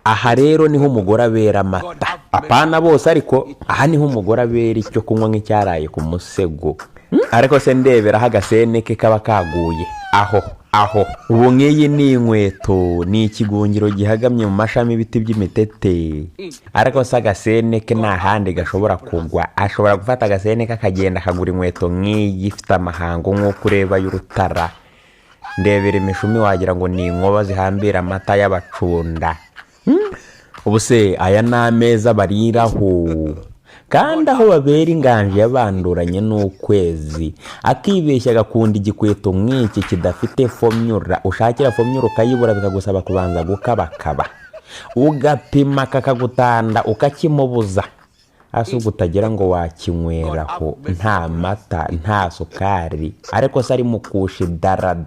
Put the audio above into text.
aha rero niho umugore abera amata, apana bose ariko aha niho umugore abera icyo kunywa nk'icyaraye ku musego. Ariko se ndeberaho agasene ke kaba kaguye aho ubu nk'iyi ni inkweto, ni ikigungiro gihagamye mu mashami y'ibiti by'imitete. Ariko se agasene ke nta handi gashobora kugwa, ashobora gufata agasene ke akagenda akagura inkweto nk'iyi ifite amahango nk'uko ureba y'urutara. Ndebera imishumi wagira ngo ni inkoba zihambira amata y'abacunda. Ubu se aya ni ameza bariraho, kandi aho babera inganje yabanduranye n'ukwezi, akibeshya agakunda igikweto nk'iki kidafite fomyura. Ushakira fomyura ukayibura bikagusaba kubanza gukabakaba, ugapima kakagutanda ukakimubuza. Asuga utagira ngo wakinyweraho nta mata nta sukari, ariko se ari mukushi dara.